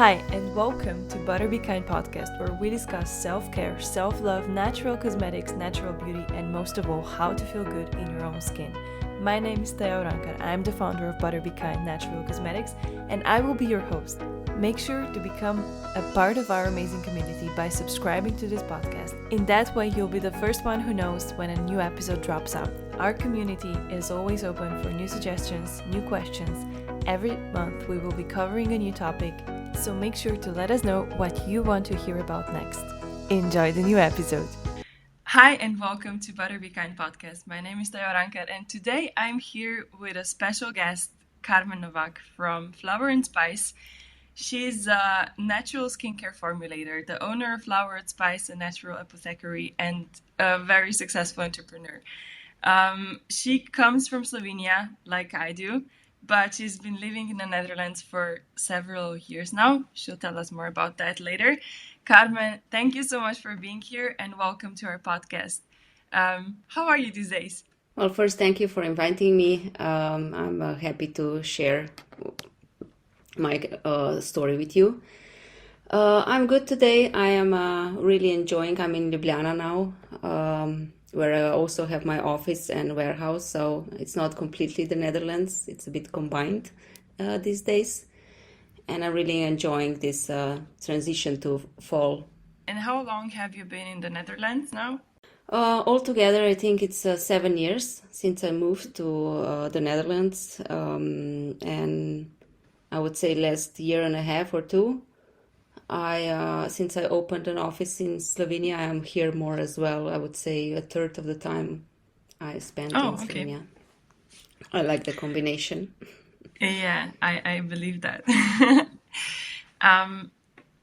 Hi, and welcome to Butter Be Kind podcast, where we discuss self-care, self-love, natural cosmetics, natural beauty, and most of all, how to feel good in your own skin. My name is Teja. I'm the founder of Butter Be Kind Natural Cosmetics, and I will be your host. Make sure to become a part of our amazing community by subscribing to this podcast. In that way, you'll be the first one who knows when a new episode drops out. Our community is always open for new suggestions, new questions. Every month, we will be covering a new topic, so make sure to let us know what you want to hear about next. Enjoy the new episode. Hi, and welcome to Butter Be Kind podcast. My name is Teja, and today I'm here with a special guest, Karmen Novak from Flower and Spice. She's a natural skincare formulator, the owner of Flower and Spice, a natural apothecary, and a very successful entrepreneur. She comes from Slovenia, like I do, but she's been living in the Netherlands for several years now. She'll tell us more about that later. Karmen, thank you so much for being here and welcome to our podcast. How are you these days? Well, first, thank you for inviting me. I'm happy to share my story with you. I'm good today. I am really enjoying. I'm in Ljubljana now, where I also have my office and warehouse. So it's not completely the Netherlands. It's a bit combined these days. And I'm really enjoying this transition to fall. And how long have you been in the Netherlands now? Altogether, I think it's 7 years since I moved to the Netherlands. And I would say last year and a half or two. Since I opened an office in Slovenia, I am here more as well. I would say a third of the time I spent in Slovenia. I like the combination. Yeah, I believe that.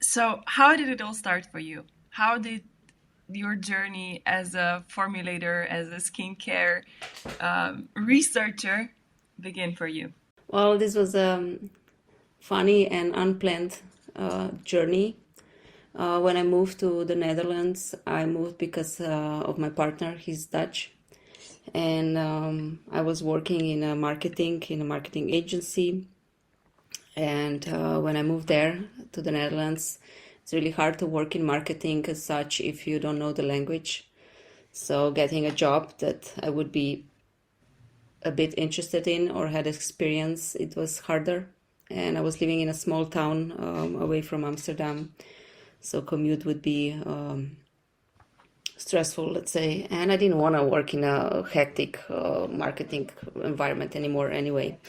So how did it all start for you? How did your journey as a formulator, as a skincare researcher begin for you? Well, this was a funny and unplanned journey. When I moved to the Netherlands, I moved because of my partner. He's Dutch. And I was working in a marketing agency. And when I moved there to the Netherlands, it's really hard to work in marketing as such if you don't know the language. So getting a job that I would be a bit interested in or had experience, it was harder. And I was living in a small town away from Amsterdam. So commute would be stressful, let's say. And I didn't want to work in a hectic marketing environment anymore anyway.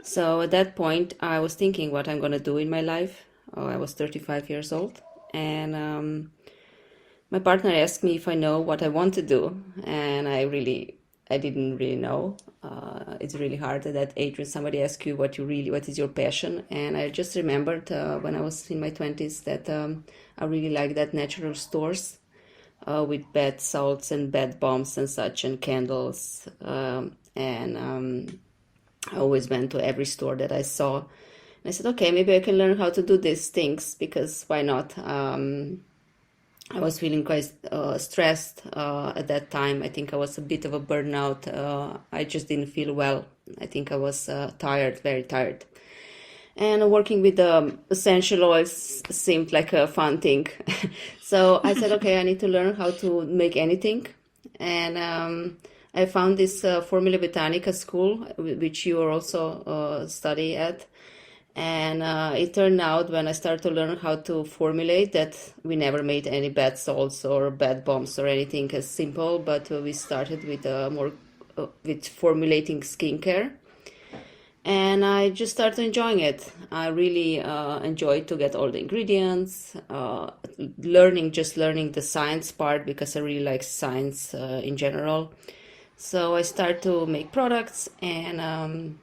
So at that point, I was thinking what I'm going to do in my life. I was 35 years old. And my partner asked me if I know what I want to do. And I didn't really know. It's really hard at that age when somebody asks you what is your passion. And I just remembered when I was in my 20s that I really liked that natural stores with bath salts and bath bombs and such and candles. I always went to every store that I saw. And I said, okay, maybe I can learn how to do these things because why not? I was feeling quite stressed at that time. I think I was a bit of a burnout. I just didn't feel well. I think I was tired, very tired. And working with essential oils seemed like a fun thing. So I said, okay, I need to learn how to make anything. And I found this Formula Botanica school, which you are also study at. And it turned out when I started to learn how to formulate that we never made any bath salts or bath bombs or anything as simple, but we started with with formulating skincare. And I just started enjoying it. I really enjoyed to get all the ingredients, learning the science part because I really like science in general. So I started to make products and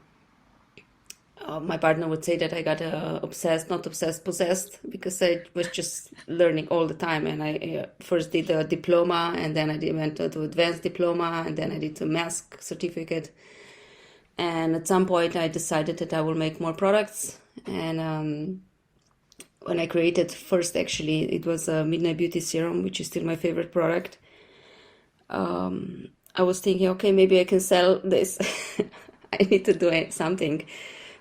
my partner would say that I got possessed because I was just learning all the time. And I first did a diploma and then I went to advanced diploma and then I did a mask certificate. And at some point I decided that I will make more products. And when I created first, actually, it was a Midnight Beauty Serum, which is still my favorite product. I was thinking, okay, maybe I can sell this. I need to do something.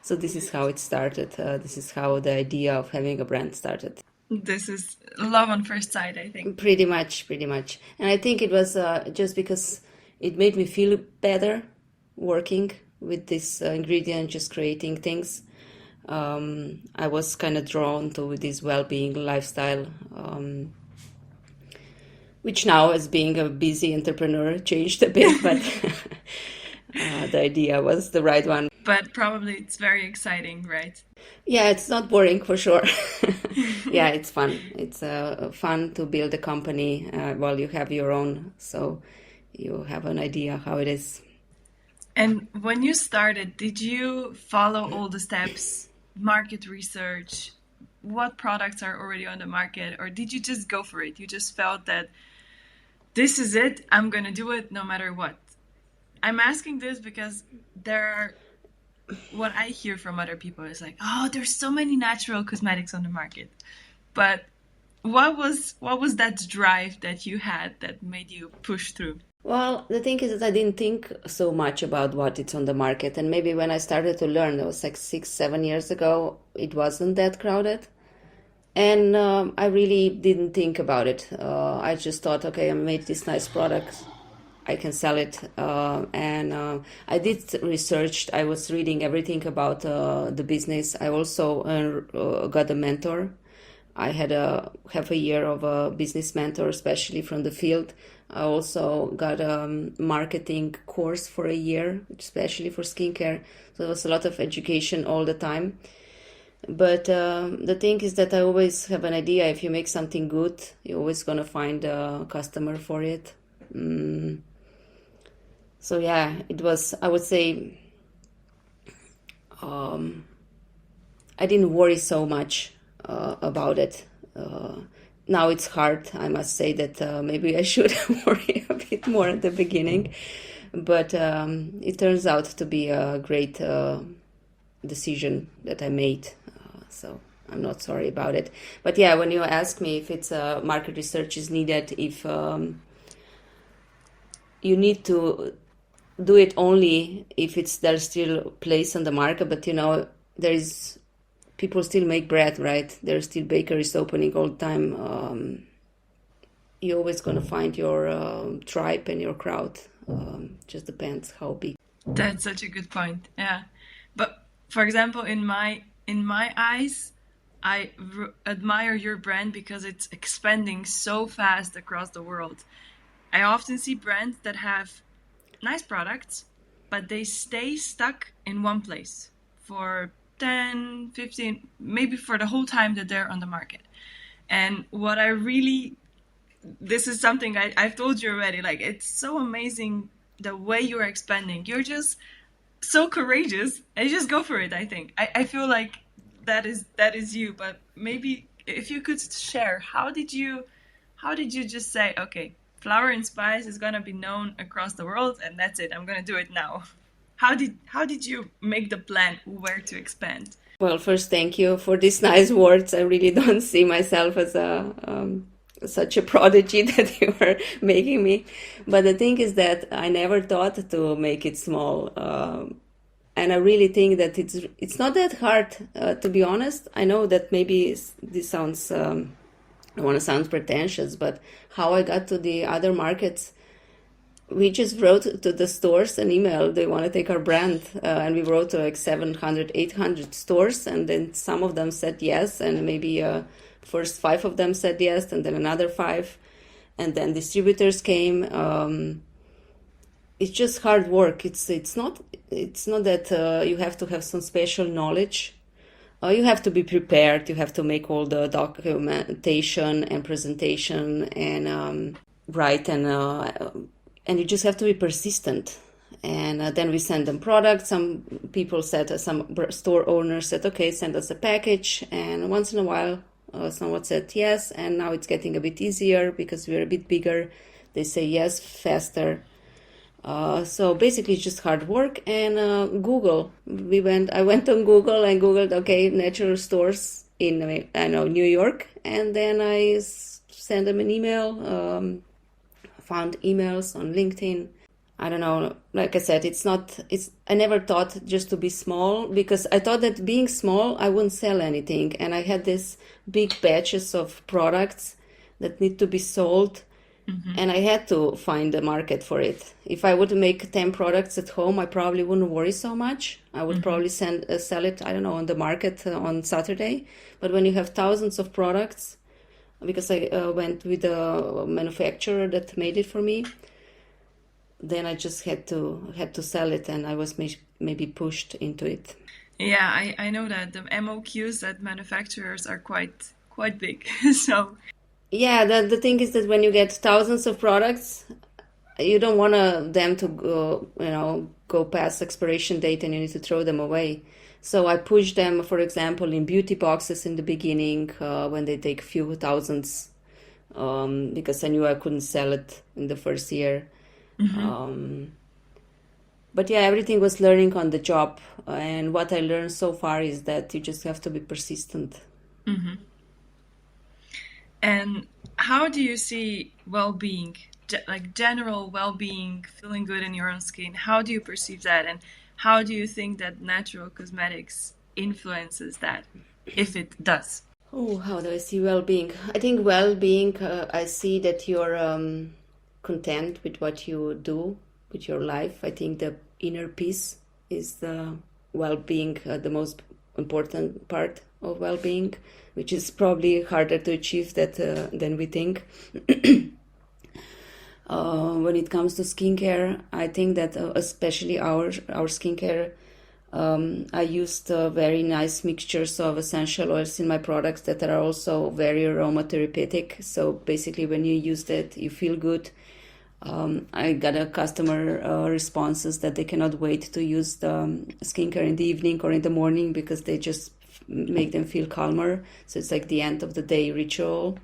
So this is how it started. This is how the idea of having a brand started. This is love on first sight, I think. Pretty much, pretty much. And I think it was just because it made me feel better working with this ingredient, just creating things. I was kind of drawn to this well-being lifestyle, which now, as being a busy entrepreneur, changed a bit, but the idea was the right one. But probably it's very exciting, right? Yeah, it's not boring for sure. Yeah, it's fun. It's fun to build a company while you have your own, so you have an idea how it is. And when you started, did you follow all the steps, market research, what products are already on the market, or did you just go for it? You just felt that this is it, I'm going to do it no matter what. I'm asking this because what I hear from other people is like, oh, there's so many natural cosmetics on the market. But what was that drive that you had that made you push through? Well, the thing is that I didn't think so much about what it's on the market. And maybe when I started to learn, it was like 6-7 years ago, it wasn't that crowded. And I really didn't think about it. I just thought, okay, I made this nice product. I can sell it. And I did research. I was reading everything about the business. I also got a mentor. I had half a year of a business mentor, especially from the field. I also got a marketing course for a year, especially for skincare. So there was a lot of education all the time. But the thing is that I always have an idea. If you make something good, you're always going to find a customer for it. So yeah, it was, I would say, I didn't worry so much about it. Now it's hard. I must say that maybe I should worry a bit more at the beginning. But it turns out to be a great decision that I made. So I'm not sorry about it. But yeah, when you ask me if it's market research is needed, if you need to do it only if there's still a place on the market, but there is people still make bread, right? There's still bakeries opening all the time. You're always going to find your tribe and your crowd. Just depends how big. That's such a good point. Yeah, but for example, in my eyes, I admire your brand because it's expanding so fast across the world. I often see brands that have nice products, but they stay stuck in one place for 10, 15, maybe for the whole time that they're on the market. And this is something I've told you already, like, it's so amazing the way you're expanding. You're just so courageous and you just go for it, I think. I feel like that is you, but maybe if you could share, how did you just say, okay, Flower and Spice is gonna be known across the world and that's it, I'm gonna do it now? How did you make the plan where to expand? Well, first, thank you for these nice words. I really don't see myself as such a prodigy that you are making me. But the thing is that I never thought to make it small. And I really think that it's not that hard, to be honest. I know that maybe this sounds, I don't want to sound pretentious, but how I got to the other markets, we just wrote to the stores an email. They want to take our brand. And we wrote to like 700, 800 stores. And then some of them said yes. And maybe first 5 of them said yes. And then another 5. And then distributors came. It's just hard work. It's not that you have to have some special knowledge. You have to be prepared. You have to make all the documentation and presentation and write and you just have to be persistent. And then we send them products. Some people said, some store owners said, okay, send us a package. And once in a while, someone said yes. And now it's getting a bit easier because we're a bit bigger. They say yes faster. So basically it's just hard work. And Google, I went on Google and Googled, okay, natural stores in, New York. And then I sent them an email, found emails on LinkedIn. I don't know, like I said, I never thought just to be small, because I thought that being small, I wouldn't sell anything. And I had this big batches of products that need to be sold, and I had to find a market for it. If I would make 10 products at home, I probably wouldn't worry so much. I would probably sell it, I don't know, on the market on Saturday. But when you have thousands of products, because I went with a manufacturer that made it for me, then I just had to sell it, and I was maybe pushed into it. Yeah, I know that the MOQs at manufacturers are quite big. So Yeah, the thing is that when you get thousands of products, you don't want them to go past expiration date, and you need to throw them away. So I push them, for example, in beauty boxes in the beginning, when they take few thousands, because I knew I couldn't sell it in the first year. But yeah, everything was learning on the job. And what I learned so far is that you just have to be persistent. And how do you see well-being, like general well-being, feeling good in your own skin? How do you perceive that? And how do you think that natural cosmetics influences that, if it does? Oh, how do I see well-being? I think well-being, I see that you're content with what you do with your life. I think the inner peace is the well-being, the most important part of well-being, which is probably harder to achieve than we think. When it comes to skincare, I think that especially our skincare, I used very nice mixtures of essential oils in my products that are also very aromatherapeutic. So basically, when you use that, you feel good. I got a customer responses that they cannot wait to use the skincare in the evening or in the morning, because they just make them feel calmer. So it's like the end of the day ritual,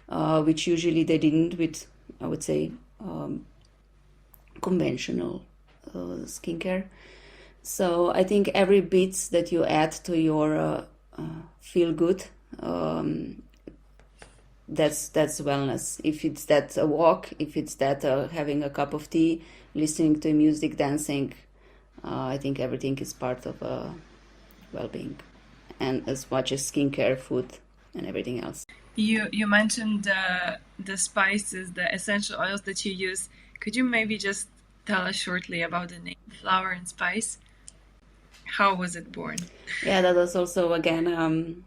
which usually they didn't with, I would say, conventional skincare. So I think every bit that you add to your feel good, that's wellness. If it's that a walk, if it's that having a cup of tea, listening to music, dancing, I think everything is part of well-being, and as much as skincare, food, and everything else. You mentioned the spices, the essential oils that you use. Could you maybe just tell us shortly about the name flower and spice? How was it born? Yeah, that was also again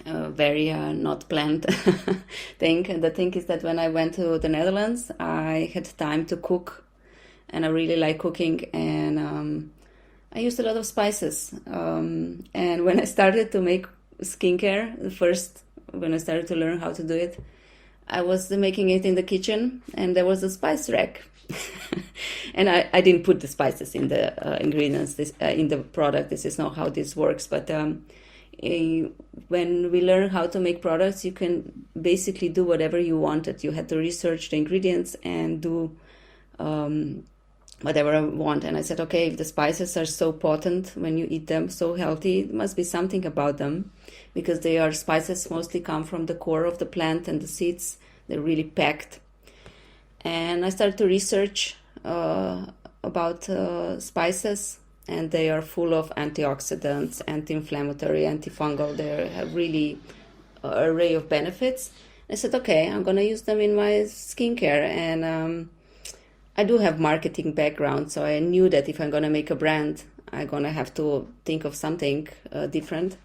a very not planned thing. And the thing is that when I went to the Netherlands, I had time to cook, and I really like cooking, and I used a lot of spices. And when I started to make skincare, when I started to learn how to do it, I was making it in the kitchen, and there was a spice rack. And I didn't put the spices in the ingredients, in the product. This is not how this works. But when we learn how to make products, you can basically do whatever you wanted. You had to research the ingredients and do whatever I want. And I said, okay, if the spices are so potent when you eat them, so healthy, it must be something about them, because spices mostly come from the core of the plant, and the seeds, they're really packed. And I started to research about spices, and they are full of antioxidants, anti-inflammatory, antifungal. They have really an array of benefits. I said, okay, I'm going to use them in my skincare. And I do have marketing background, so I knew that if I'm going to make a brand, I'm going to have to think of something different.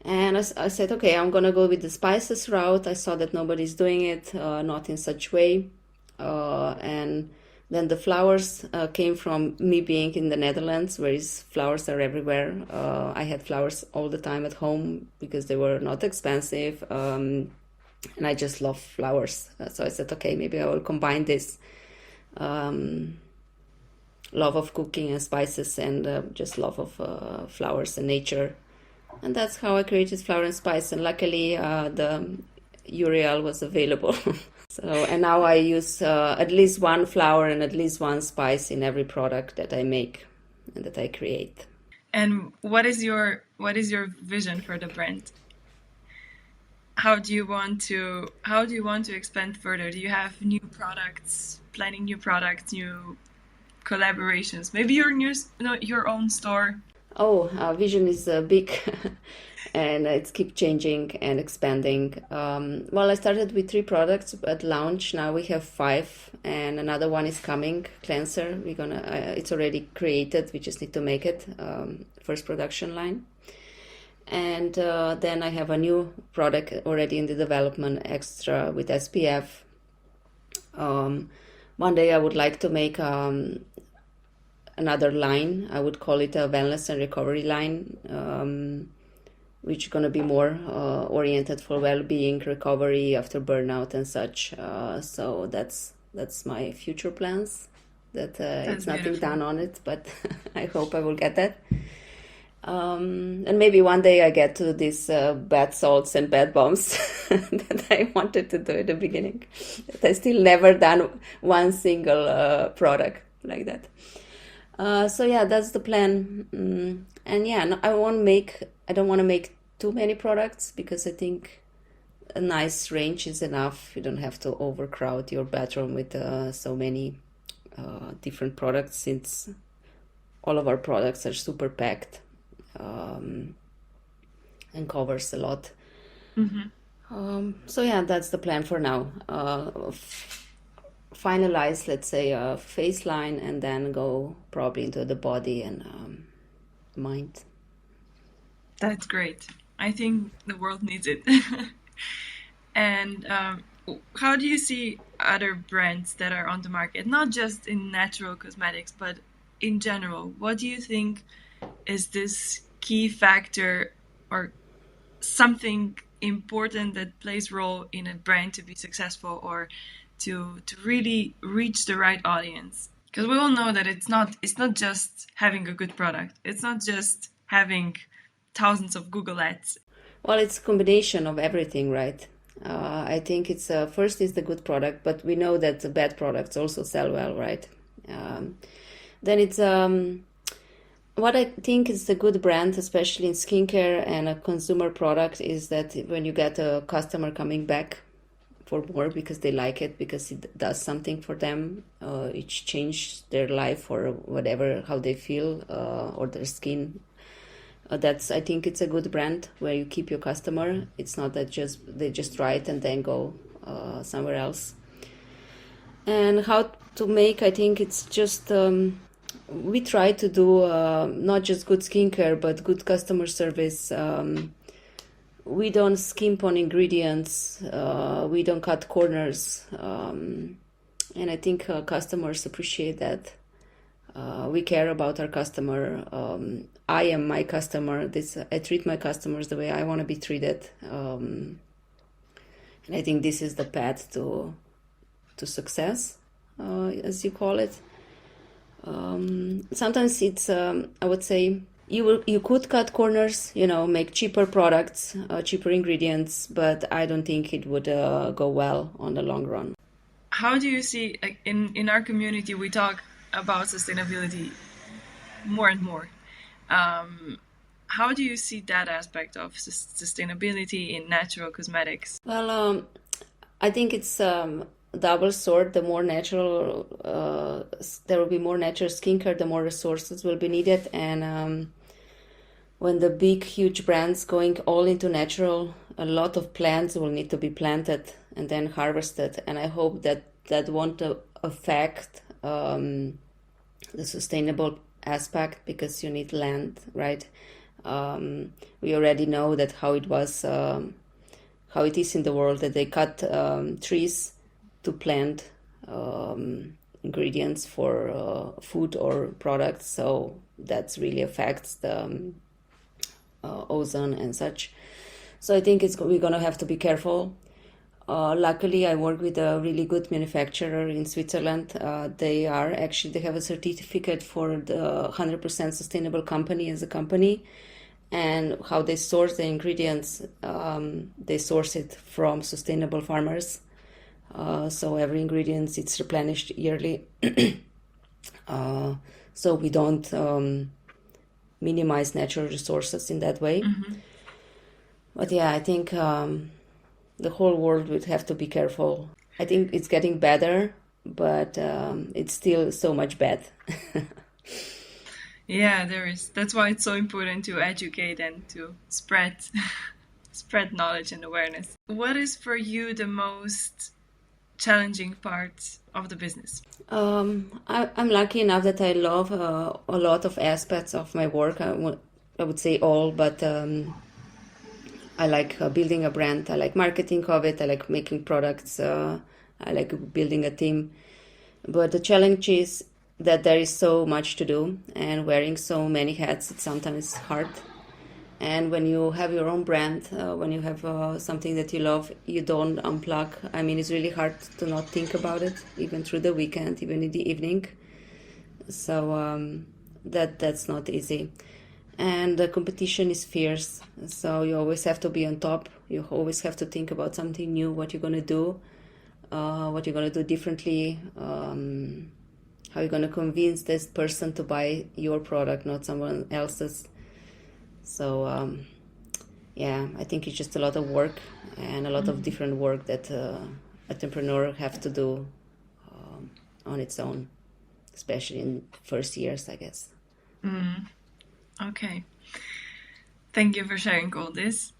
And I said, okay, I'm going to go with the spices route. I saw that nobody's doing it, not in such way. And then the flowers came from me being in the Netherlands, where flowers are everywhere. I had flowers all the time at home because they were not expensive. And I just love flowers. So I said, okay, maybe I will combine this love of cooking and spices, and just love of flowers and nature. And that's how I created Flower and Spice. And luckily, the URL was available. And now I use at least one flower and at least one spice in every product that I make and that I create. And what is your vision for the brand? How do you want to expand further? Do you have new products, planning new products, new collaborations? Maybe your own store. Oh, our vision is big and it's keep changing and expanding. Well, I started with 3 products at launch. Now we have 5 and another one is coming, cleanser. It's already created. We just need to make it, first production line. And then I have a new product already in the development, extra with SPF. One day I would like to make another line. I would call it a wellness and recovery line, which is going to be more oriented for well-being, recovery after burnout and such. So that's my future plans. It's nothing beautiful. done on it, but I hope I will get that. And maybe one day I get to these bath salts and bath bombs that I wanted to do at the beginning. That I still never done one single product like that. So yeah, that's the plan. And yeah, no, I don't want to make too many products because I think a nice range is enough. You don't have to overcrowd your bathroom with so many different products, since all of our products are super packed. And covers a lot. So yeah, that's the plan for now. Finalize, let's say, a face line and then go probably into the body and mind. That's great. I think the world needs it. And how do you see other brands that are on the market, not just in natural cosmetics, but in general? What do you think is this key factor or something important that plays role in a brand to be successful or to really reach the right audience? Because we all know that it's not just having a good product. It's not just having thousands of Google ads. Well, it's a combination of everything, right? I think it's first is the good product, but we know that the bad products also sell well, right? Then it's what I think is the good brand, especially in skincare and a consumer product, is that when you get a customer coming back for more because they like it, because it does something for them, it changed their life or whatever, how they feel or their skin. I think it's a good brand where you keep your customer. It's not that they just try it and then go somewhere else. And how to make, I think it's just we try to do not just good skincare but good customer service. We don't skimp on ingredients. We don't cut corners, and I think customers appreciate that. We care about our customer. I am my customer. I treat my customers the way I want to be treated, and I think this is the path to success, as you call it. Sometimes it's I would say you could cut corners, make cheaper products, cheaper ingredients, but I don't think it would go well on the long run. How do you see, like, in our community we talk about sustainability more and more. How do you see that aspect of sustainability in natural cosmetics? Well, I think it's double sword. The more natural, there will be more natural skincare, the more resources will be needed. And when the big, huge brands going all into natural, a lot of plants will need to be planted and then harvested. And I hope that won't affect the sustainable aspect, because you need land, right? We already know that how it is in the world, that they cut trees to plant ingredients for food or products, so that really affects the ozone and such. So I think we're gonna have to be careful. Luckily, I work with a really good manufacturer in Switzerland. They have a certificate for the 100% sustainable company as a company. And how they source the ingredients, they source it from sustainable farmers. So every ingredient, it's replenished yearly. So we don't minimize natural resources in that way. Mm-hmm. But yeah, I think the whole world would have to be careful. I think it's getting better, but it's still so much bad. Yeah, there is. That's why it's so important to educate and to spread spread knowledge and awareness. What is for you the most challenging part of the business? I'm lucky enough that I love a lot of aspects of my work. I would say all, but I like building a brand. I like marketing of it. I like making products. I like building a team. But the challenge is that there is so much to do, and wearing so many hats, it's sometimes hard. And when you have your own brand, when you have something that you love, you don't unplug. I mean, it's really hard to not think about it, even through the weekend, even in the evening. So that's not easy. And the competition is fierce. So you always have to be on top. You always have to think about something new, what you're going to do, what you're going to do differently, how you're going to convince this person to buy your product, not someone else's. So yeah, I think it's just a lot of work and a lot of different work that entrepreneur have to do on its own, especially in first years, I guess. Okay. Thank you for sharing all this.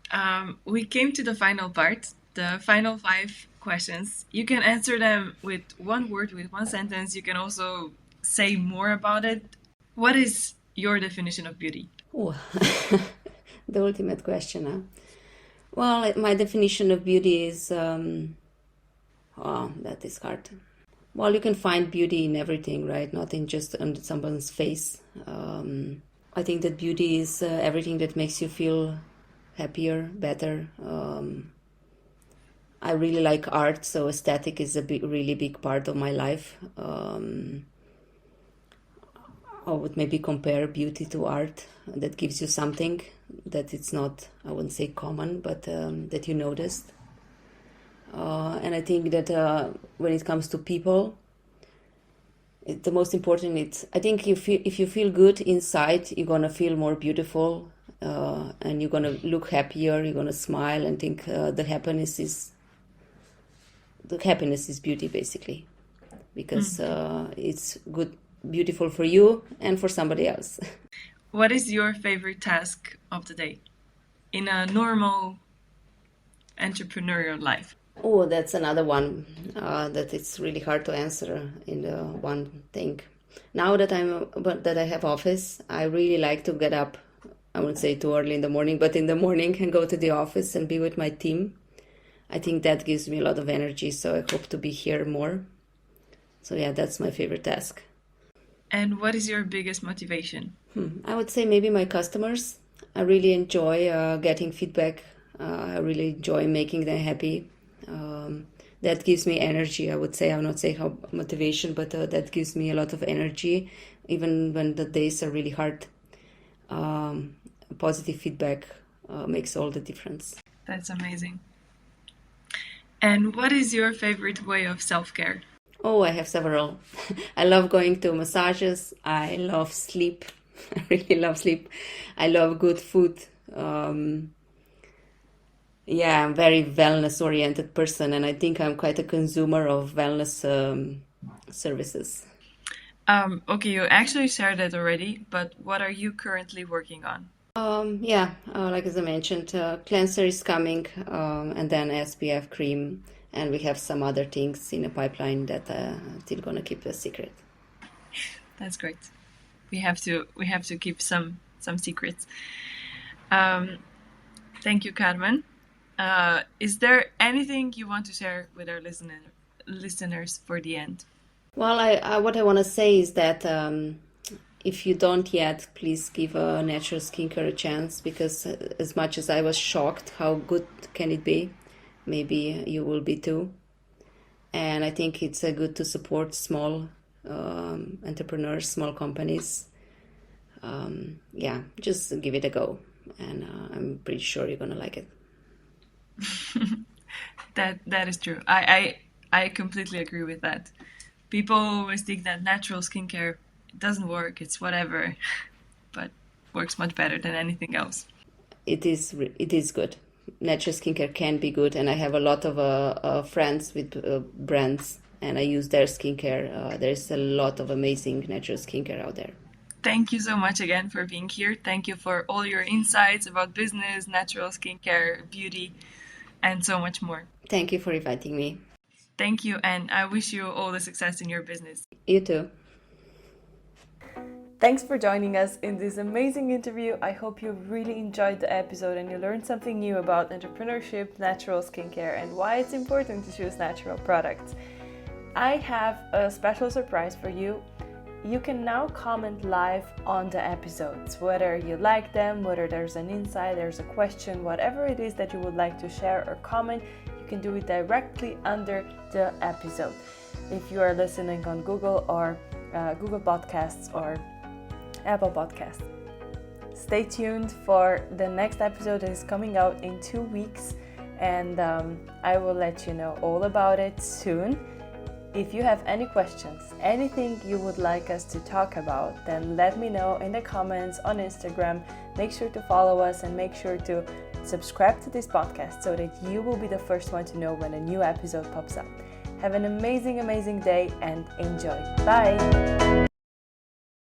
We came to the final part, the final 5 questions. You can answer them with one word, with one sentence. You can also say more about it. What is your definition of beauty? Ooh, the ultimate question, huh? Well, my definition of beauty is, that is hard. Well, you can find beauty in everything, right? Not in just on someone's face. I think that beauty is everything that makes you feel happier, better. I really like art, so aesthetic is a really big part of my life. I would maybe compare beauty to art that gives you something that it's not, I wouldn't say common, but that you noticed. And I think that when it comes to people, the most important is, I think if you feel good inside, you're gonna feel more beautiful, and you're gonna look happier. You're gonna smile and think the happiness is beauty, basically, because it's good, beautiful for you and for somebody else. What is your favorite task of the day in a normal entrepreneurial life? Oh, that's another one that it's really hard to answer in the one thing. Now that I have office, I really like to get up. I wouldn't say too early in the morning, but in the morning and go to the office and be with my team. I think that gives me a lot of energy, so I hope to be here more. So yeah, that's my favorite task. And what is your biggest motivation? I would say maybe my customers. I really enjoy getting feedback. I really enjoy making them happy. That gives me energy, I would say. I would not say how motivation, but that gives me a lot of energy, even when the days are really hard. Positive feedback makes all the difference. That's amazing. And what is your favorite way of self-care? Oh, I have several. I love going to massages. I love sleep. I really love sleep. I love good food. Yeah, I'm a very wellness-oriented person, and I think I'm quite a consumer of wellness services. Okay, you actually shared that already, but what are you currently working on? Yeah, like as I mentioned, cleanser is coming, and then SPF cream, and we have some other things in the pipeline that still gonna keep a secret. That's great. We have to keep some secrets. Thank you, Carmen. Is there anything you want to share with our listeners for the end? Well, what I want to say is that if you don't yet, please give a natural skincare a chance, because as much as I was shocked how good can it be, maybe you will be too. And I think it's good to support small entrepreneurs, small companies. Yeah, just give it a go, and I'm pretty sure you're gonna like it. That is true. I completely agree with that. People always think that natural skincare doesn't work. It's whatever, but works much better than anything else. It is good. Natural skincare can be good, and I have a lot of friends with brands and I use their skincare. There's a lot of amazing natural skincare out there. Thank you so much again for being here. Thank you for all your insights about business, natural skincare, beauty, and so much more. Thank you for inviting me. Thank you, and I wish you all the success in your business. You too. Thanks for joining us in this amazing interview. I hope you really enjoyed the episode and you learned something new about entrepreneurship, natural skincare, and why it's important to choose natural products. I have a special surprise for you. You can now comment live on the episodes, whether you like them, whether there's an insight, there's a question, whatever it is that you would like to share or comment, you can do it directly under the episode. If you are listening on Google or Google Podcasts or Apple Podcasts. Stay tuned for the next episode that is coming out in 2 weeks, and I will let you know all about it soon. If you have any questions, anything you would like us to talk about, then let me know in the comments on Instagram. Make sure to follow us and make sure to subscribe to this podcast so that you will be the first one to know when a new episode pops up. Have an amazing, amazing day and enjoy. Bye!